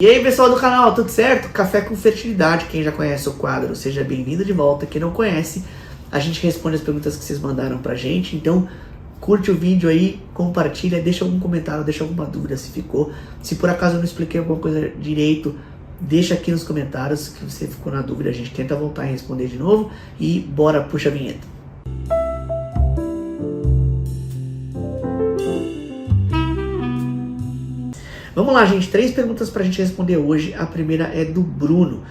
E aí pessoal do canal, tudo certo? Café com Fertilidade, quem já conhece o quadro, seja bem-vindo de volta. Quem não conhece, a gente responde as perguntas que vocês mandaram pra gente. Então curte o vídeo aí, compartilha, deixa algum comentário, deixa alguma dúvida se ficou. Se por acaso eu não expliquei alguma coisa direito, deixa aqui nos comentários que você ficou na dúvida, a gente tenta voltar e responder de novo. E bora, puxa a vinheta. Vamos lá, gente, 3 perguntas pra gente responder hoje. A primeira é do Bruno.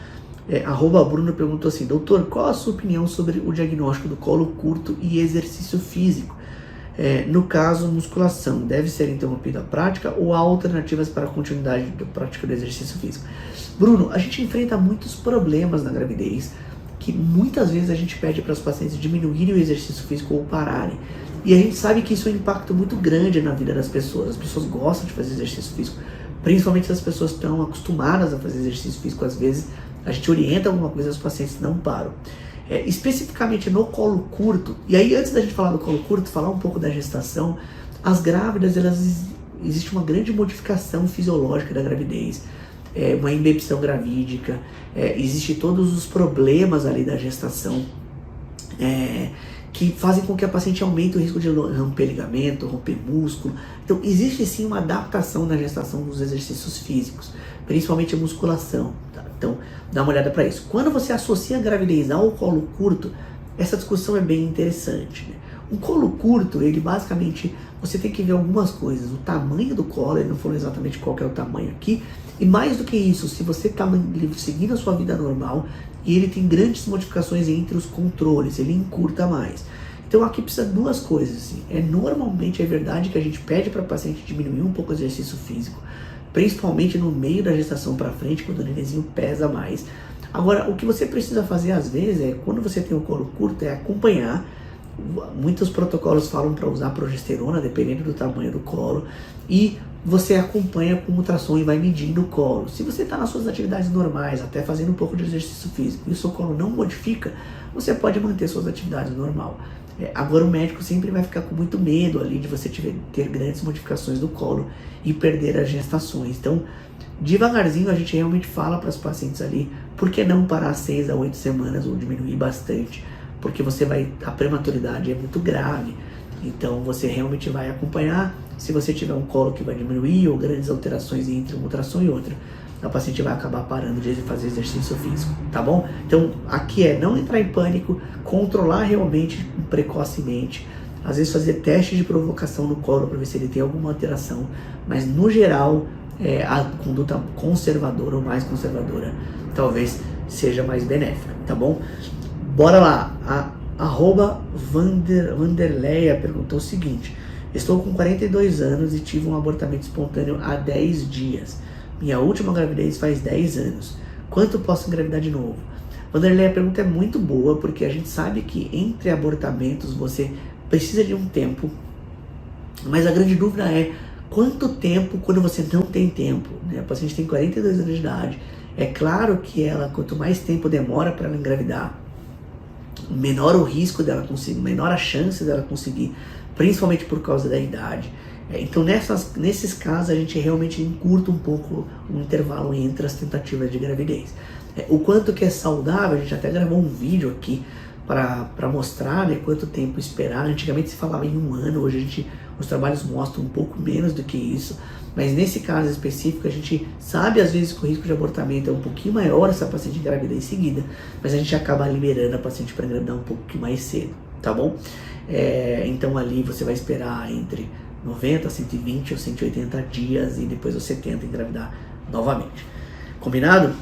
@Bruno perguntou assim: doutor, qual a sua opinião sobre o diagnóstico do colo curto e exercício físico? No caso, musculação, deve ser interrompida a prática ou há alternativas para a continuidade da prática do exercício físico? Bruno, a gente enfrenta muitos problemas na gravidez que muitas vezes a gente pede para os pacientes diminuírem o exercício físico ou pararem. E a gente sabe que isso é um impacto muito grande na vida das pessoas. As pessoas gostam de fazer exercício físico, principalmente se as pessoas estão acostumadas a fazer exercício físico. Às vezes a gente orienta alguma coisa e os pacientes não param. Especificamente no colo curto, e aí antes da gente falar do colo curto, falar um pouco da gestação, as grávidas, existe uma grande modificação fisiológica da gravidez, uma embebção gravídica, existe todos os problemas ali da gestação, que fazem com que a paciente aumente o risco de romper ligamento, romper músculo. Então existe sim uma adaptação na gestação dos exercícios físicos, principalmente a musculação, tá? Então dá uma olhada para isso. Quando você associa a gravidez ao colo curto, essa discussão é bem interessante, né? Um colo curto, ele basicamente, você tem que ver algumas coisas: o tamanho do colo, ele não falou exatamente qual que é o tamanho aqui, e mais do que isso, se você está seguindo a sua vida normal e ele tem grandes modificações entre os controles, ele encurta mais. Então aqui precisa de duas coisas, assim. Normalmente é verdade que a gente pede para o paciente diminuir um pouco o exercício físico, principalmente no meio da gestação para frente, quando o nenenzinho pesa mais. Agora, o que você precisa fazer às vezes quando você tem o colo curto, é acompanhar. Muitos protocolos falam para usar progesterona, dependendo do tamanho do colo, e você acompanha com ultrassom e vai medindo o colo. Se você está nas suas atividades normais, até fazendo um pouco de exercício físico, e o seu colo não modifica, você pode manter suas atividades normal. Agora o médico sempre vai ficar com muito medo ali de você ter grandes modificações do colo e perder as gestações. Então, devagarzinho a gente realmente fala para os pacientes ali, por que não parar 6 a 8 semanas ou diminuir bastante? Porque a prematuridade é muito grave, então você realmente vai acompanhar. Se você tiver um colo que vai diminuir ou grandes alterações entre uma ultrassom e outra, a paciente vai acabar parando de fazer exercício físico, tá bom? Então aqui não entrar em pânico, controlar realmente precocemente, às vezes fazer testes de provocação no colo para ver se ele tem alguma alteração, mas no geral a conduta conservadora ou mais conservadora talvez seja mais benéfica, tá bom? Bora lá, @Vanderleia perguntou o seguinte: estou com 42 anos e tive um abortamento espontâneo há 10 dias. Minha última gravidez faz 10 anos. Quanto posso engravidar de novo? Vanderleia, a pergunta é muito boa, porque a gente sabe que entre abortamentos você precisa de um tempo, mas a grande dúvida é quanto tempo quando você não tem tempo, né? A paciente tem 42 anos de idade. É claro que quanto mais tempo demora para ela engravidar, menor o risco dela conseguir, menor a chance dela conseguir, principalmente por causa da idade. Então nesses casos a gente realmente encurta um pouco o intervalo entre as tentativas de gravidez. O quanto que é saudável, a gente até gravou um vídeo aqui para mostrar, né, quanto tempo esperar. Antigamente se falava em 1 ano, hoje os trabalhos mostram um pouco menos do que isso, mas nesse caso específico a gente sabe às vezes que o risco de abortamento é um pouquinho maior se a paciente engravidar em seguida, mas a gente acaba liberando a paciente para engravidar um pouquinho mais cedo, tá bom? Então ali você vai esperar entre 90, 120 ou 180 dias e depois você tenta engravidar novamente. Combinado?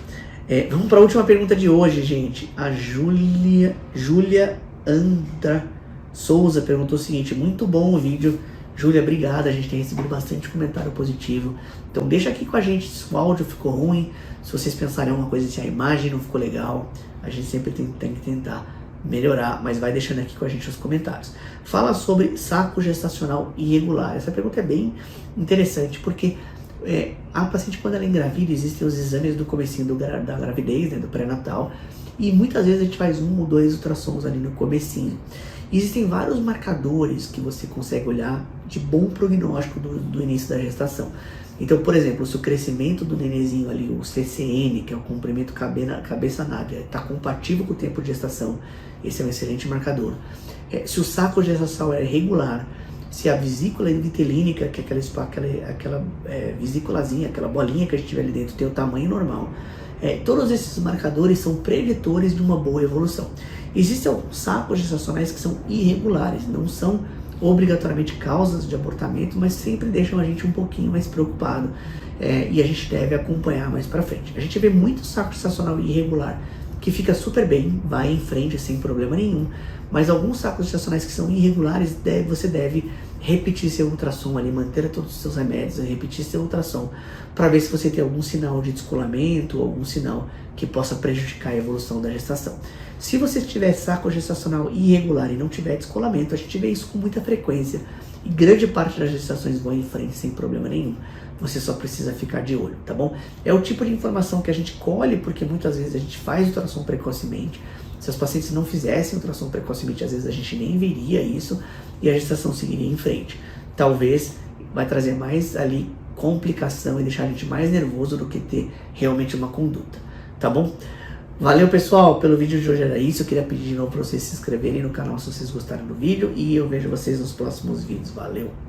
Vamos para a última pergunta de hoje, gente. A Júlia Andra Souza perguntou o seguinte: muito bom o vídeo. Júlia, obrigada, a gente tem recebido bastante comentário positivo. Então deixa aqui com a gente se o áudio ficou ruim, se vocês pensarem alguma coisa, se a imagem não ficou legal. A gente sempre tem que tentar melhorar, mas vai deixando aqui com a gente os comentários. Fala sobre saco gestacional irregular. Essa pergunta é bem interessante, porque a paciente, quando ela engravida, existem os exames do comecinho da gravidez, né, do pré-natal, e muitas vezes a gente faz 1 ou 2 ultrassons ali no comecinho. Existem vários marcadores que você consegue olhar de bom prognóstico do início da gestação. Então, por exemplo, se o crescimento do nenenzinho ali, o CCN, que é o comprimento cabeça-nádea, está compatível com o tempo de gestação, esse é um excelente marcador. Se o saco gestacional é regular, se a vesícula vitelínica, que é aquela vesículazinha, aquela bolinha que a gente tiver ali dentro, tem o tamanho normal, todos esses marcadores são preditores de uma boa evolução. Existem alguns sacos gestacionais que são irregulares, não são obrigatoriamente causas de abortamento, mas sempre deixam a gente um pouquinho mais preocupado, e a gente deve acompanhar mais para frente. A gente vê muito saco gestacional irregular que fica super bem, vai em frente sem problema nenhum, mas alguns sacos gestacionais que são irregulares, você deve repetir seu ultrassom ali, manter todos os seus remédios, repetir seu ultrassom para ver se você tem algum sinal de descolamento, algum sinal que possa prejudicar a evolução da gestação. Se você tiver saco gestacional irregular e não tiver descolamento, a gente vê isso com muita frequência e grande parte das gestações vão em frente sem problema nenhum. Você só precisa ficar de olho, tá bom? É o tipo de informação que a gente colhe porque muitas vezes a gente faz ultrassom precocemente. Se os pacientes não fizessem ultrassom precocemente, às vezes a gente nem veria isso e a gestação seguiria em frente. Talvez vai trazer mais ali complicação e deixar a gente mais nervoso do que ter realmente uma conduta, tá bom? Valeu, pessoal, pelo vídeo de hoje era isso. Eu queria pedir de novo para vocês se inscreverem no canal se vocês gostaram do vídeo e eu vejo vocês nos próximos vídeos. Valeu!